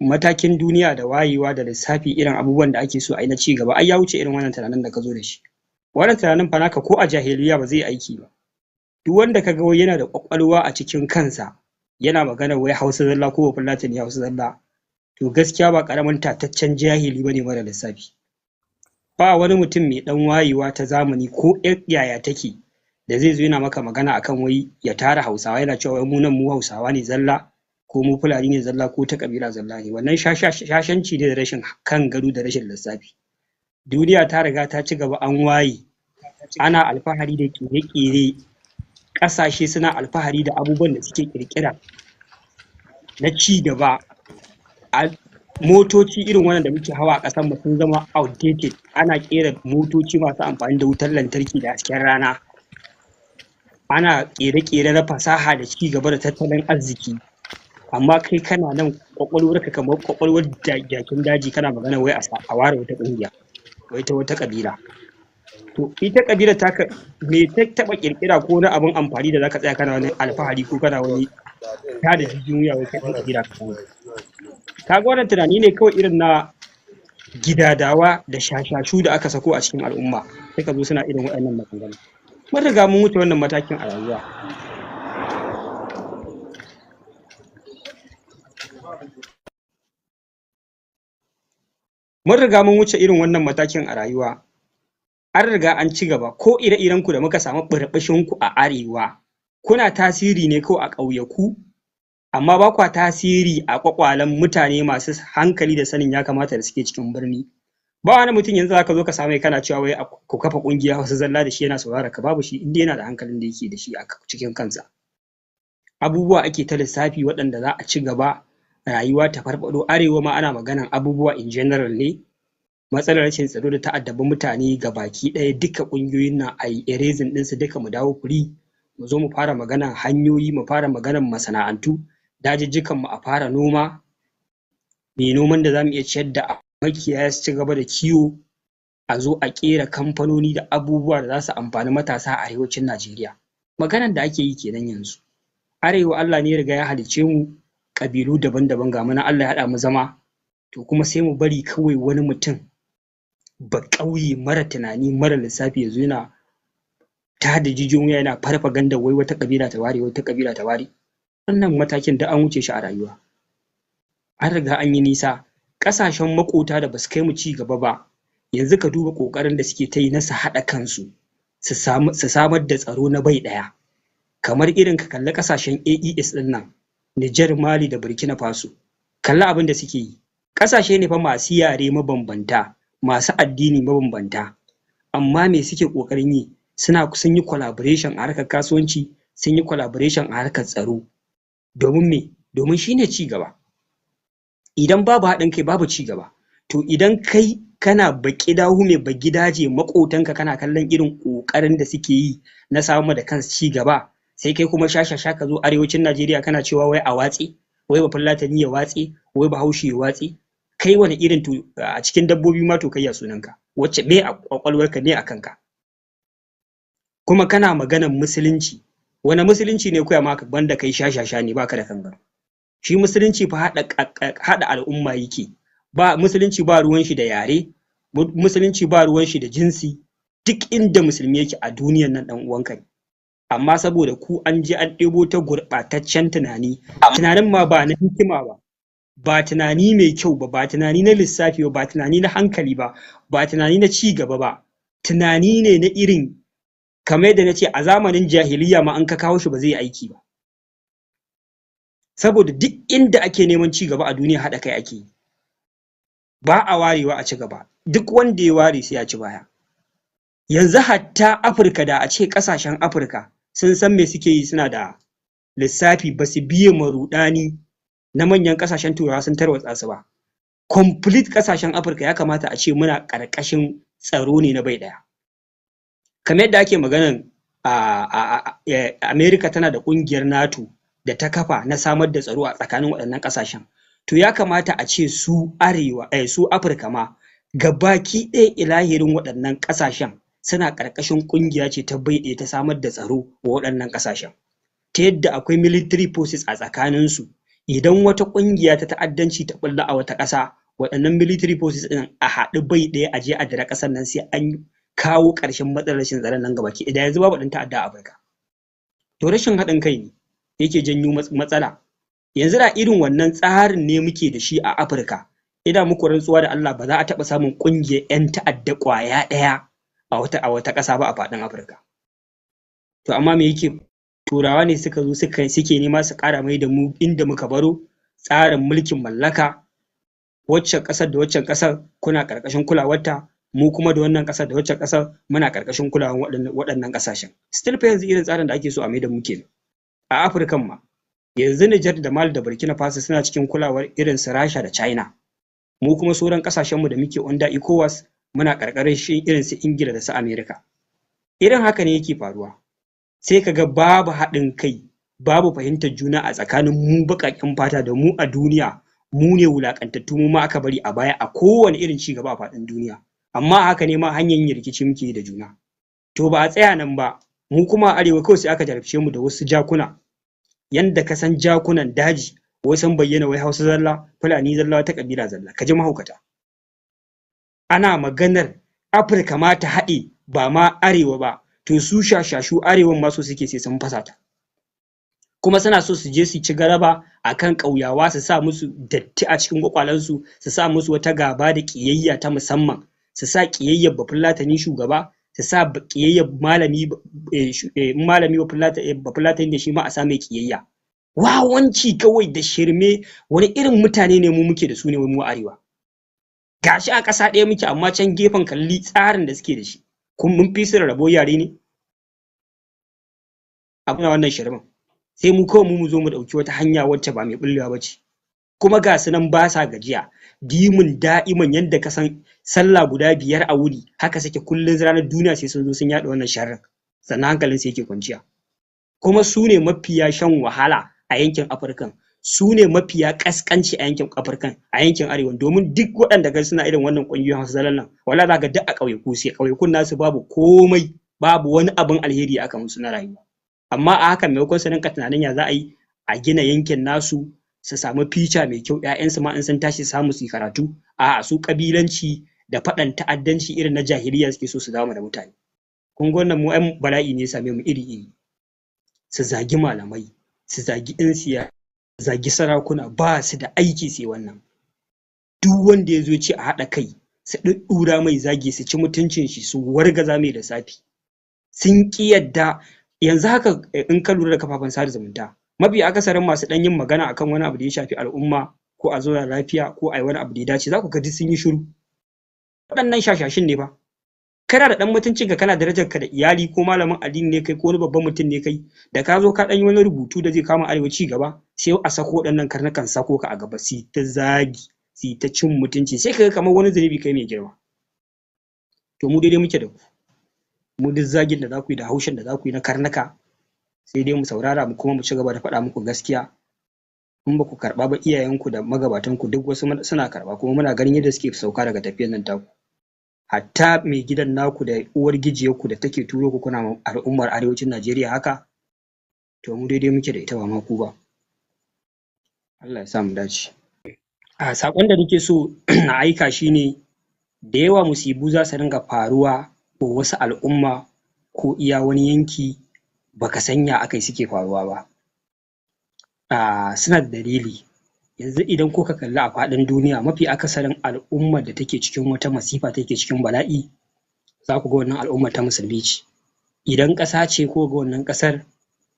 matakin duniya da wayewa da lissafi irin abubuwan da ake so a yi na ci gaba ai ya wuce irin wannan tunanin da ka zo da shi. Wannan tunanin fa naka ko a jahiliya ba zai aiki ba. Duk wanda ka ga wai yana da ƙwaƙwalwa a cikin kansa yana magana wai Hausa zalla ko Bafulatani Hausa zalla, to gaskiya ba ƙaramin tataccen jahili bane mara lissafi. Ba wani mutum mai ɗan wayewa ta zamani ko ƴar yaya take da zai zo yana maka magana akan wai ya tara Hausawa yana cewa wai mu nan mu Hausawa ne zalla ko mu Fulani ne zalla ko ta ƙabila zalla ne. Wannan shashanci ne da rashin kan gado da rashin lissafi. Duniya ta riga ta ci gaba, an waye, ana alfahari da ƙere-ƙere, ƙasashe suna alfahari da abubuwan da suke ƙirƙira na ci gaba. Motoci irin wannan da muke hawa a ƙasar mu sun zama outdated. Ana ƙera motoci masu amfani da wutar lantarki da hasken rana. Ana ƙere-ƙere na fasaha da ci gaba da tattalin arziki. Amma kai kana nan ƙwaƙwalwarka kamar ƙwaƙwalwar jakin daji, kana magana wai a ware wata ƙungiya, wai ta wata ƙabila. To ita ƙabilar taka me ta taɓa ƙirƙira ko na abin amfani da zaka tsaya kana wani alfahari ko kana wani tada jijiyoyin wuya wai kai ɗan ƙabila kaza ne. Ka ga wannan tunani ne kawai irin na gidadawa da shashashu da aka sako a cikin al'umma, sai ka zo suna irin waɗannan maganganu. Mun riga mun wuce wannan matakin a rayuwa. Mun riga mun wuce irin wannan matakin a rayuwa. An riga an ci gaba, ko ire-iren ku da muka samu ɓurɓushin ku a arewa, kuna tasiri ne kawai a ƙauyaku, amma ba kwa tasiri a ƙwaƙwalen mutane masu hankali da sanin ya kamata da suke cikin birni. Ba wani mutum yanzu zaka zo ka same kana cewa wai ku kafa ƙungiya Hausa zalla da shi yana sauraron ka, babu shi in dai yana da hankalin da yake da shi a cikin kansa. Abubuwa ake ta lissafi waɗanda za a ci gaba, rayuwa ta farfaɗo. Arewa ma ana maganan abubuwa in general ne. Matsalar rashin tsaro da ta addabi mutane gabaki ɗaya, duka ƙungiyoyin nan a yi erasing ɗinsu duka, mu dawo free, mu zo mu fara maganan hanyoyi, mu fara maganan masana'antu, dajijjikan mu a fara noma, me noman da zamu iya ciyar da makiyaya su ci gaba da kiwo, a zo a ƙera kamfanoni da abubuwa da za su amfani matasa a arewacin Najeriya. Maganan da ake yi kenan yanzu. Arewa Allah ne ya riga ya halicce mu ƙabilu daban-daban, ga mu nan Allah ya haɗa mu zama, to kuma sai mu bari kawai wani mutum baƙauye mara tunani mara lissafi ya zo yana tada jijiyoyin wuya, yana farfaganda wai wata ƙabila ta ware, wata ƙabila ta ware. Wannan matakin duk an wuce shi a rayuwa. An riga an yi nisa. Ƙasashen maƙota da basu kai mu ci gaba ba, yanzu ka duba ƙoƙarin da suke ta yi na su haɗa kansu, su samar da tsaro na bai ɗaya. Kamar irin ka kalli ƙasashen AES ɗin nan, Nijar, Mali da Burkina Faso. Kalli abin da suke yi. Ƙasashe ne fa masu yare mabambanta, masu addini mabambanta, amma me suke ƙoƙarin yi? Sun yi collaboration a harkar kasuwanci, sun yi collaboration a harkar tsaro. Domin me? Domin shine ci gaba. Idan babu haɗin kai babu ci gaba. To idan kai kana baƙidahu mai bagidaje, maƙotanka kana kallon irin ƙoƙarin da suke yi na samar da kansu ci gaba, sai kai kuma shashasha ka zo arewacin Najeriya kana cewa wai a watse, wai Bafulatani ya watse, wai Bahaushe ya watse. Kai wani irin to a cikin dabbobi ma to kai ya sunanka? Wacce me a ƙwaƙwalwarka, me a kanka? Kuma kana maganan musulunci. Wani musulunci ne koya maka banda kai shashasha ne baka da kangar? Shi musulunci fa haɗa al'umma yake. Ba musulunci ba ruwan shi da yare, musulunci ba ruwan shi da jinsi. Duk inda musulmi yake a duniyan nan ɗan uwanka ne. Amma saboda ku an je an ɗebo ta gurɓataccen tunani, tunanin ma ba na hikima ba, ba tunani mai kyau ba, ba tunani na lissafi ba, ba tunani na hankali ba, ba tunani na ci gaba ba, tunani ne na irin kamar yadda na ce a zamanin jahiliya ma an ka kawo shi ba zai yi aiki ba. Saboda duk inda ake neman ci gaba a duniya haɗa kai ake yi. Ba a warewa a ci gaba. Duk wanda ya ware sai ya ci baya. Yanzu hatta Afirka, da a ce ƙasashen Afirka sun san me suke yi, suna da lissafi, ba su biye maruɗani na manyan ƙasashen turawa sun tarwatsa su ba. Complete ƙasashen Afirka ya kamata a ce muna ƙarƙashin tsaro ne na bai ɗaya. Kamar yadda ake maganan Amerika tana da ƙungiyar NATO da ta kafa na samar da tsaro a tsakanin waɗannan ƙasashen. To ya kamata a ce su Afirka ma gabaki ɗaya ilahirin waɗannan ƙasashen suna ƙarƙashin ƙungiya ce ta bai ɗaya ta samar da tsaro wa waɗannan ƙasashen. Ta yadda akwai military forces a tsakaninsu, idan wata ƙungiya ta ta'addanci ta ɓulla a wata ƙasa, waɗannan military forces ɗin a haɗu bai ɗaya a je a dira ƙasar nan sai an kawo ƙarshen matsalar rashin tsaron nan gabaki ɗaya. Yanzu babu ɗan ta'adda a Afirka. To rashin haɗin kai ne yake janyo matsala. Yanzu da irin wannan tsarin ne muke da shi a Afirka, ina muku rantsuwa da Allah ba za a taɓa samun ƙungiyar 'yan ta'adda ƙwaya ɗaya a wata ƙasa ba a faɗin Afirka. To amma me yake Turawa ne suka zo suke nema su ƙara mai da mu inda muka baro, tsarin mulkin mallaka, waccan ƙasar da waccan ƙasar kuna ƙarƙashin kulawarta, mu kuma da wannan ƙasar da waccan ƙasar muna ƙarƙashin kulawar waɗannan ƙasashen. Still fa yanzu irin tsarin da ake so a mai da mu kenan. A Afirkan ma yanzu Nijar da Mali da Burkina Faso suna cikin kulawar irin su Rasha da China. Mu kuma sauran ƙasashenmu da muke under ECOWAS muna ƙarƙashin irin su Ingila da su Amerika. Irin haka ne yake faruwa. Sai kaga babu haɗin kai, babu fahimtar juna a tsakanin mu baƙaƙen fata da mu a duniya, mu ne wulaƙantattu, mu ma aka bari a baya a kowane irin ci gaba a faɗin duniya. Amma haka ne ma hanyar yin rikici muke da juna. To ba a tsaya nan ba, mu kuma a arewa kawai sai aka jarabce mu da wasu jakuna, yanda ka san jakunan daji, wai sun bayyana wai Hausa zalla, Fulani zalla, ta ƙabila zalla, ka ji mahaukata. Ana maganar Afirka ma ta haɗe ba ma arewa ba, to su shashashu arewan ma so suke sai sun fasa ta. Kuma suna so su je su ci galaba a kan ƙauyawa, su sa musu datti a cikin ƙwaƙwalansu, su sa musu wata gaba da ƙiyayya ta musamman, su sa ƙiyayyar Bafulatani shugaba, su sa ƙiyayyar malami Bafulatani da shi ma a sa mai ƙiyayya. Wawanci kawai da shirme. Wani irin mutane ne mu muke da su ne mu arewa? Gashi a ƙasa ɗaya muke amma can gefen kalli tsarin da suke da shi. Kun mun fi su rabo yare ne? Abuna wannan shirman. Sai mu kawai mu zo mu ɗauki wata hanya wacce ba mai ɓullewa ba ce. Kuma ga su nan ba sa gajiya, dimin da'iman yadda ka san sallah guda 5 a wuni, haka suke kullum ranar duniya sai sun zo sun yaɗa wannan sharrin, sannan hankalin su yake kwanciya. Kuma su ne mafiya shan wahala a yankin Afirkan, su ne mafiya ƙasƙanci a yankin Afirkan, a yankin Arewa, domin duk waɗanda ga suna irin wannan ƙungiyoyin Hausa zallan nan, wala za ga duk a ƙauyaku sai ƙauyakun nasu babu komai, babu wani abin alheri aka musu na rayuwa. Amma a haka maimakon su rinka tunanin ya za a yi a gina yankin nasu, su samu fica mai kyau, 'ya'yansu ma in sun tashi samu su yi karatu, a'a su ƙabilanci da faɗan ta'addanci irin na jahiliya suke so su dawo da mutane. Kun ga wannan mu 'yan bala'i ne ya same mu iri-iri. Su zagi malamai, su zagi 'yan siyasa, su zagi sarakuna, ba su da aiki sai wannan. Duk wanda ya zo ce a haɗa kai, su ɗuɗɗura mai zagi, su ci mutuncin shi, su wargaza mai lissafi. Sun ƙi yadda. Yanzu haka in ka lura da kafafen sada zumunta, mafi akasarin masu ɗan yin magana akan wani abu da ya shafi al'umma ko a zauna lafiya ko a yi wani abu da ya dace, za ku ga duk sun yi shiru. Waɗannan shashashin ne ba. Kana da ɗan mutuncin ka, kana darajar ka da iyali, ko malamin addini ne kai ko wani babban mutum ne kai, da ka zo ka ɗan yi wani rubutu da zai kama arewa ci gaba, sai a sako waɗannan karnukan sako ka a gaba, su ta zagi, su ta cin mutunci, sai ka ga kamar wani zunubi kai mai girma. To mu daidai muke da ku. Mu duk zagin da za ku yi da haushin da za ku yi na karnuka, sai dai mu saurara mu kuma mu ci gaba da faɗa muku gaskiya. In ba ku karɓa ba, iyayenku da magabatanku duk wasu suna karɓa, kuma muna ganin yadda suke sauka daga tafiyar nan taku. Hatta mai gidan naku da uwar gijiyarku da take turo ku kuna al'ummar arewacin Najeriya haka, to mu daidai muke da ita ba ma ku ba. Allah ya sa mu dace. Saƙon da nake so na aika shi ne, da yawa musibu za su ringa faruwa ko wasu al'umma ko iya wani yanki baka sanya akai suke faruwa ba. Suna da dalili. Yanzu idan kuka kalli a faɗin duniya, mafi akasarin al'ummar da take cikin wata masifa, take cikin bala'i, za ku ga wannan al'ummar ta musulmi ce. Idan ƙasa ce, ko ga wannan ƙasar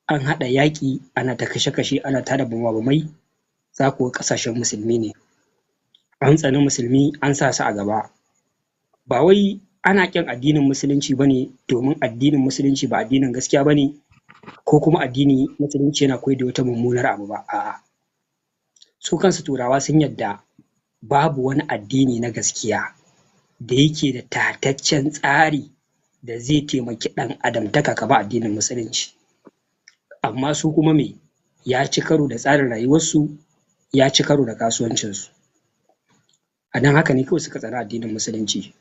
an haɗa yaƙi, ana ta kashe-kashe, ana tada bama-bamai, za ku ga ƙasashen musulmi ne. An tsani musulmi, an sa su a gaba. Ba wai ana ƙin addinin musulunci ba ne, domin addinin musulunci ba addinin gaskiya ba ne, ko kuma addini musulunci yana koyar da wata mummunar abu ba. A'a, su kansu turawa sun yadda babu wani addini na gaskiya da yake da tataccen tsari da zai taimaki ɗan adamtaka kamar addinin musulunci. Amma su kuma me, ya ci karo da tsarin rayuwarsu, ya ci karo da kasuwancinsu. A don haka ne kawai suka tsani addinin musulunci.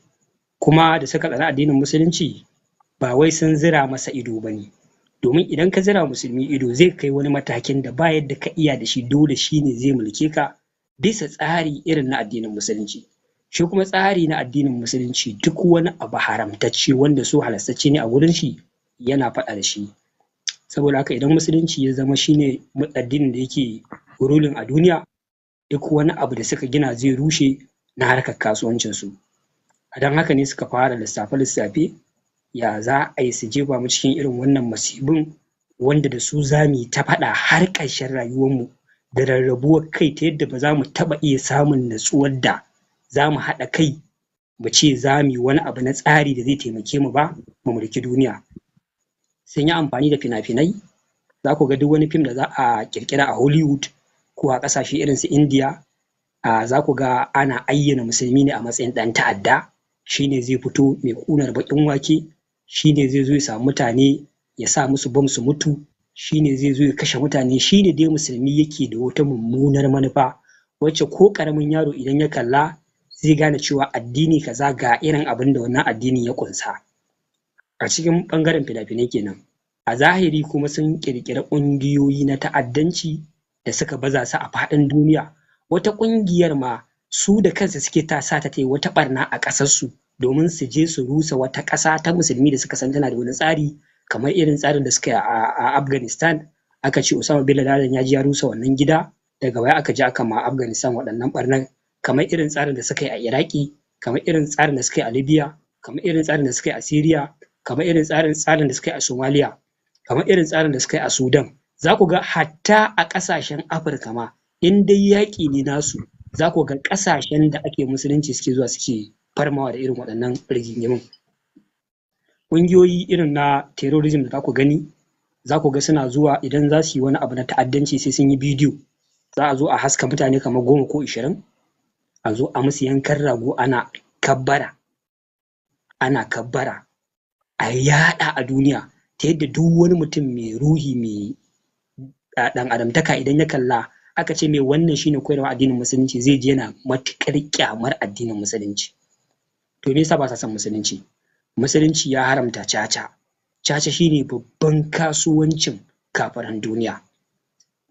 Kuma da suka tsani addinin musulunci, ba wai sun zira masa ido ba ne, domin idan ka zira musulmi ido zai kai wani matakin da ba yadda ka iya da shi, dole shi ne zai mulke ka bisa tsari irin na addinin musulunci. Shi kuma tsari na addinin musulunci duk wani abu haramtacce wanda so halastacce ne a wurin shi yana faɗa da shi. Saboda haka idan musulunci ya zama shine addinin da yake ruling a duniya, duk wani abu da suka gina zai rushe na harkar kasuwancinsu. A don haka ne suka fara lissafe-lissafe ya za a yi su jefa mu cikin irin wannan masibin, wanda da su za mu yi ta faɗa har ƙarshen rayuwarmu, da rarrabuwar kai ta yadda ba za mu taɓa iya samun natsuwar da za mu haɗa kai mu ce za mu yi wani abu na tsari da zai taimake mu ba, mu mulki duniya. Sun yi amfani da fina-finai, za ku ga duk wani fim da za a ƙirƙira a Hollywood ko a ƙasashe irin su India, za ku ga ana ayyana musulmi ne a matsayin ɗan ta'adda. Shi ne zai fito mai ƙunar baƙin wake, shi ne zai zo ya samu mutane ya sa musu bom su mutu, shi ne zai zo ya kashe mutane. Shi ne dai musulmi yake da wata mummunar manufa wacce ko ƙaramin yaro idan ya kalla zai gane cewa addini kaza ga irin abin da wannan addini ya ƙunsa. A cikin ɓangaren fina-finai kenan. A zahiri kuma sun ƙirƙiri ƙungiyoyi na ta'addanci da suka baza su a faɗin duniya. Wata ƙungiyar ma su da kansu suke sa ta yi wata ɓarna a ƙasarsu domin su je su rusa wata ƙasa ta musulmi da suka san tana da wani tsari, kamar irin tsarin da suka yi a Afghanistan. Aka ce Osama bin Laden ya ji ya rusa wannan gida, daga baya aka je aka ma Afghanistan waɗannan ɓarnar. Kamar irin tsarin da suka yi a Iraki, kamar irin tsarin da suka yi a Libya, kamar irin tsarin da suka yi a Syria, kamar irin tsarin da suka yi a Somalia, kamar irin tsarin da suka yi a Sudan. Za ku ga hatta a ƙasashen Afirka ma, in dai yaƙi ne nasu, za ku ga ƙasashen da ake musulunci suke zuwa suke farmawa da irin waɗannan rigingimin. Ƙungiyoyi irin na terrorism da za ku gani, za ku ga suna zuwa idan za su yi wani abu na ta'addanci sai sun yi bidiyo. Za a zo a haska mutane kamar 10 ko 20, a zo a musu yankan rago ana kabbara, a yaɗa a duniya, ta yadda duk wani mutum mai ruhi mai ɗan adamtaka idan ya kalla aka ce mai wannan shine koyarwa addinin musulunci, zai je yana matuƙar ƙyamar addinin musulunci. To me yasa ba sa son musulunci? Musulunci ya haramta caca. Caca shine babban kasuwancin kafiran duniya.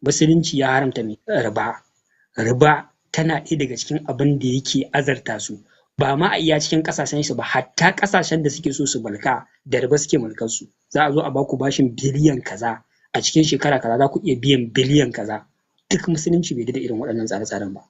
Musulunci ya haramta riba. Riba tana ɗaya daga cikin abin da yake azarta su, ba ma a iya cikin ƙasashen su ba, hatta ƙasashen da suke so su mulka da riba suke mulkar su. Za a zo a baku bashin biliyan kaza, a cikin shekara kaza za ku iya biyan biliyan kaza. Duk musulunci bai da irin waɗannan tsare-tsaren ba.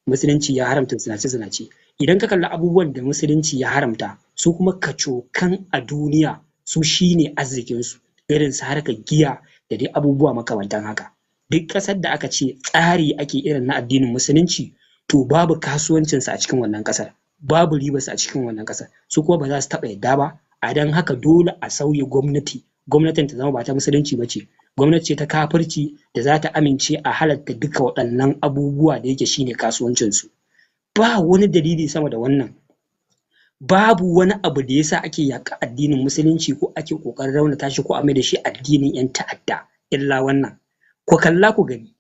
Musulunci ya haramta zinace-zinace. Idan ka kalli abubuwan da musulunci ya haramta, su kuma kacokan a duniya su shine arzikinsu, irin su harkar giya da dai abubuwa makamantan haka. Duk ƙasar da aka ce tsari ake irin na addinin musulunci, to babu kasuwancinsa a cikin wannan ƙasar, babu ribarsa a cikin wannan ƙasar. Su kuma ba za su taɓa yadda ba. A don haka dole a sauya gwamnati. Gwamnatin ta zama ba ta musulunci ba ce, gwamnati ce ta kafirci da za ta amince a halatta duka waɗannan abubuwa da yake shine kasuwancinsu. Ba wani dalili sama da wannan. Babu wani abu da yasa ake yaƙa addinin musulunci ko ake ƙoƙarin raunata shi ko a mai da shi addinin 'yan ta'adda illa wannan. Ku kalla ku gani,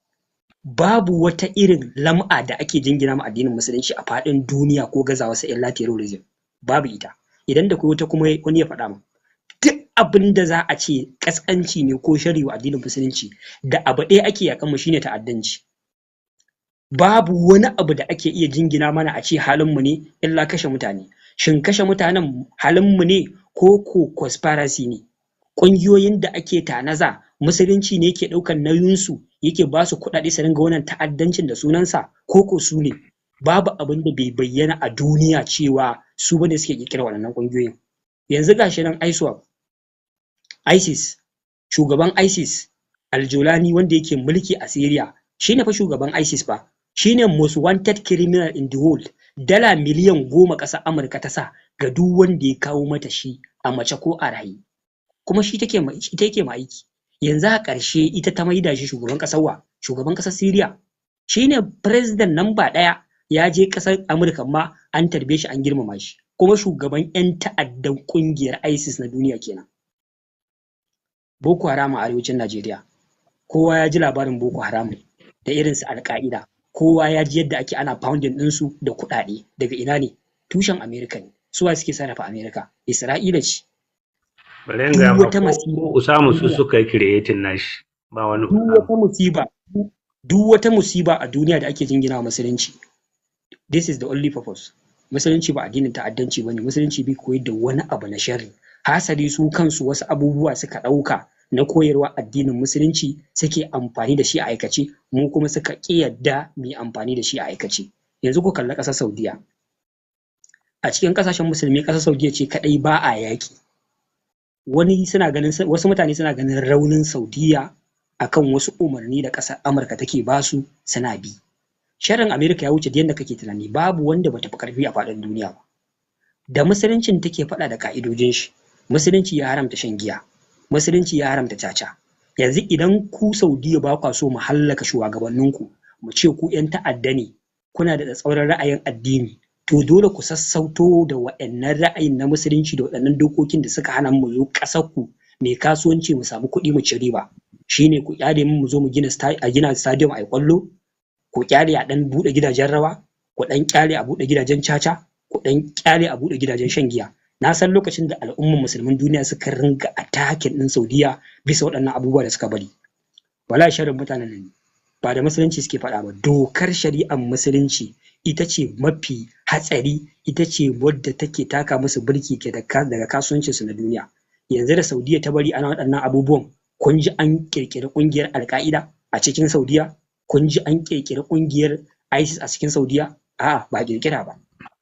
babu wata irin lam'a da ake jingina ma addinin musulunci a faɗin duniya ko gazawarsa illa terrorism. Babu ita. Idan da kai wata kuma wani ya faɗa ma. Duk abin da za a ce ƙasƙanci ne ko sharri wa addinin musulunci, da abu ɗaya ake yaƙan mu shine ta'addanci. Babu wani abu da ake iya jingina mana a ce halinmu ne illa kashe mutane. Shin kashe mutanen halinmu ne ko conspiracy ne? Ƙungiyoyin da ake tanaza musulunci ne yake ɗaukar nauyinsu, yake ba su kuɗaɗe su ringa wannan ta'addancin da sunansa, ko su ne? Babu abin da bai bayyana a duniya cewa su bane suke ƙirƙirar waɗannan ƙungiyoyin. Yanzu gashi nan ISIS, shugaban ISIS Al-Jolani wanda yake mulki a Syria, shine fa shugaban ISIS fa, shine most wanted criminal in the world. Dala miliyan 10 ƙasar Amurka ta sa ga duk wanda ya kawo mata shi a mace ko a raye. Kuma ita yake ma aiki. Yanzu a ƙarshe ita ta maida shi shugaban ƙasar shugaban ƙasar Syria. Shine president namba 1, ya je ƙasar Amurka ma an tarbe shi an girmama shi. Kuma shugaban 'yan ta'addan ƙungiyar ISIS na duniya kenan. Boko Haram a arewacin Najeriya. Kowa ya ji labarin Boko Haram da irinsu Al-Qaida. Kowa ya ji yadda ake ana pounding ɗinsu da kuɗaɗe. Daga ina ne? Tushen Amerika ne. Suwa suke sarrafa Amerika? Isra'ila ce. bari in ga duk ma wata masifa ko Usamu su suka yi creating nashi ba wani duk Usamu. wata musiba duk wata musiba a duniya da ake jingina wa musulunci, this is the only purpose. Musulunci ba addinin ta'addanci bane, musulunci bai koyar da wani abu na sharri. Hasali su kansu wasu abubuwa suka ɗauka na koyarwa addinin musulunci suke amfani da shi a aikace, mu kuma suka ƙi yadda mu yi amfani da shi a aikace. Yanzu ku kalli ƙasar Saudiya. A cikin ƙasashen musulmi ƙasar Saudiya ce kaɗai ba a yaƙi. Wasu mutane suna ganin raunin Saudiya akan wasu umarni da ƙasar Amurka take basu suna bi. Sharrin Amerika ya wuce yadda kake tunani, babu wanda bata fi ƙarfi a faɗin duniya ba. Da musuluncin take faɗa da ka'idojin shi. Musulunci ya haramta shan giya, musulunci ya haramta caca. Yanzu idan ku Saudiya ba kwa so mu hallaka shugabanninku, mu ce ku 'yan ta'adda ne, kuna da tsatsauran ra'ayin addini, to dole ku sassauto da waɗannan ra'ayin na musulunci da waɗannan dokokin da suka hana mu zo ƙasar ku mai kasuwanci mu samu kuɗi mu ci riba. Shine ku kyale mu zo mu gina stadium a kwallo, ku kyale a dan buɗe gidajen rawa, ku dan kyale a buɗe gidajen caca, ku dan kyale a buɗe gidajen shan giya. Na san lokacin da al'ummar musulmin duniya suka ringa attacking din Saudiya bisa waɗannan abubuwa da suka bari. Wallahi sharrin mutanen nan ba da musulunci suke faɗa ba, dokar shari'ar musulunci ita ce mafi hatsari, ita ce wadda take taka musu birki daga kasuwancinsu na duniya. Yanzu da Saudiya ta bari ana waɗannan abubuwan, kun ji an kirkiri ƙungiyar Al-Qaida a cikin Saudiya? Kun ji an kirkiri ƙungiyar ISIS a cikin Saudiya? A'a, ba kirkira ba.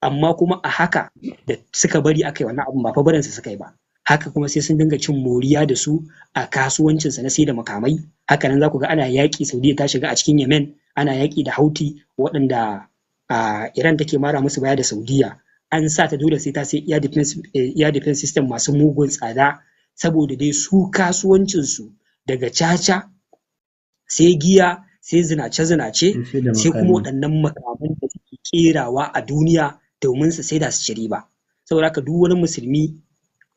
Amma kuma a haka da suka bari aka yi wannan abun, ba fa barinsa suka yi ba. Haka kuma sai sun dinga cin moriya da su a kasuwancinsa na sai da makamai. Haka nan za ku ga ana yaƙi, Saudiya ta shiga a cikin Yemen, ana yaƙi da Houthi waɗanda Iran take mara musu baya da Saudiya. An sa ta dole sai ta sai air defense system masu mugun tsada, saboda dai su kasuwancinsu daga caca sai giya sai zinace-zinace sai kuma waɗannan makaman da suke kerawa a duniya domin su sai da su ci riba. Saboda haka duk wani musulmi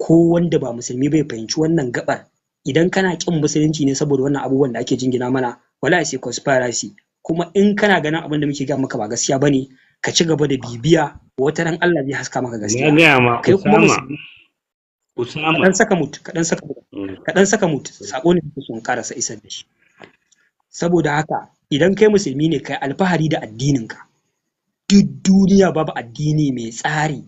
ko wanda ba musulmi bai fahimci wannan gabar. Idan kana kin musulunci ne saboda wannan abubuwan da ake jingina mana, wallahi sai conspiracy. Kuma in kana ganin abin da muke ga maka ba gaskiya bane, ka ci gaba da bibiya, wata ran Allah zai haska maka gaskiya. Kai kuma Usama kaɗan saka mut sako ne da sun karasa isar da shi. Saboda haka idan kai musulmi ne, kai alfahari da addininka. Duk duniya babu addini mai tsari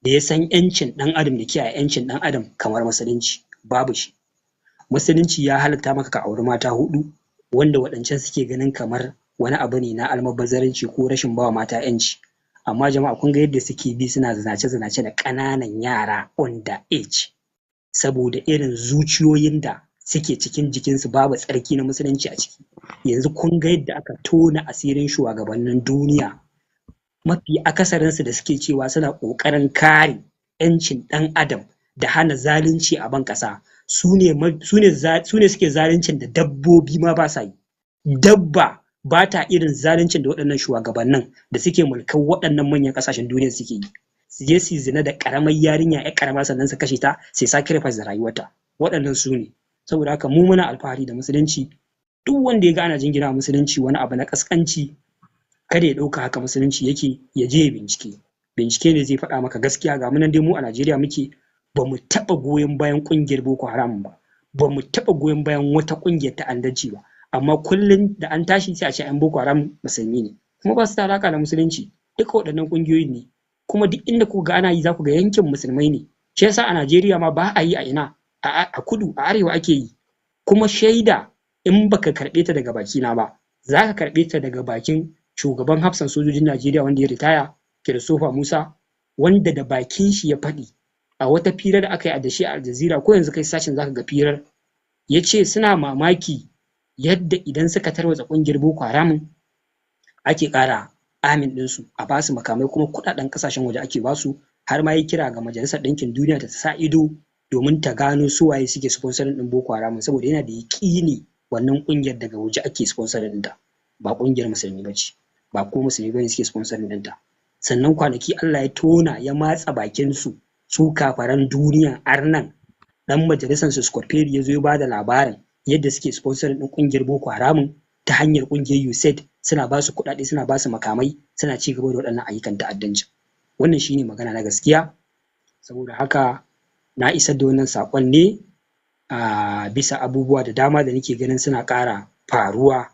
da ya san yancin ɗan adam da kiyaye yancin ɗan adam kamar musulunci, babu shi. Musulunci ya halatta maka ka auri mata 4, wanda waɗancan suke ganin kamar wani abu ne na almubazzaranci ko rashin bawa mata yanci. Amma jama'a kun ga yadda suke bi suna zinace-zinace da ƙananan yara under age, saboda irin zuciyoyin da suke cikin jikinsu babu tsarki na musulunci a ciki. Yanzu kun ga yadda aka tona asirin shugabannin duniya, mafi akasarinsu da suke cewa suna ƙoƙarin kare 'yancin ɗan adam da hana zalunci a ban ƙasa, su ne suke zaluncin da dabbobi ma ba sa yi. Dabba ba ta irin zaluncin da waɗannan shugabannin da suke mulkan waɗannan manyan ƙasashen duniya suke yi. Su je su zina da ƙaramar yarinya 'yar ƙarama sannan su kashe ta, sai sacrifice da rayuwarta. Waɗannan su ne. Saboda haka mu muna alfahari da musulunci. Duk wanda ya ga ana jingina musulunci wani abu na ƙasƙanci, kada ya ɗauka haka musulunci yake, ya je ya bincike ne zai faɗa maka gaskiya. Ga munan dai mu a Najeriya muke, ba mu taɓa goyon bayan ƙungiyar Boko Haram ba mu taɓa goyon bayan wata ƙungiyar ta'addanci ba, amma kullum da an tashi sai a ce 'yan Boko Haram musulmi ne, kuma ba su da alaƙa da musulunci. Duka waɗannan ƙungiyoyin ne, kuma duk inda kuka ga ana yi za ku ga yankin musulmai ne. Shi yasa a Najeriya ma ba a yi a ina, a kudu, a arewa ake yi. Kuma shaida in baka karɓe ta daga bakina ba, za ka karɓe ta daga bakin shugaban hafsan sojojin Najeriya wanda ya ritaya, Christopher Musa, wanda da bakin shi ya faɗi a wata fira da aka yi da shi a Al Jazeera, ko yanzu kai sashin zaka ga firar, ya ce suna mamaki yadda idan suka tarwatsa ƙungiyar Boko Haram ake ƙara amin ɗinsu, a basu makamai, kuma kuɗaɗen ƙasashen waje ake basu. Har ma yi kira ga Majalisar Ɗinkin Duniya ta sa ido domin ta gano su waye suke sponsorin ɗin Boko Haram, saboda yana da yaƙini wannan ƙungiyar daga waje ake sponsorin ɗinta, ba ƙungiyar musulmi ba ce, ba ko musulmi bane suke sponsorin ɗinta. Sannan kwanaki Allah ya tona ya matsa bakin su kafaran duniya arnan. Dan majalisar su Scott Perry ya zo ya bada labarin yadda suke sponsorin ɗin ƙungiyar Boko Haram ta hanyar ƙungiyar USAID, suna ba su kuɗaɗe, suna ba su makamai, suna ci gaba da waɗannan ayyukan ta'addanci. Wannan shine magana na gaskiya. Saboda haka na isar da wannan saƙon ne bisa abubuwa da dama da nake ganin suna ƙara faruwa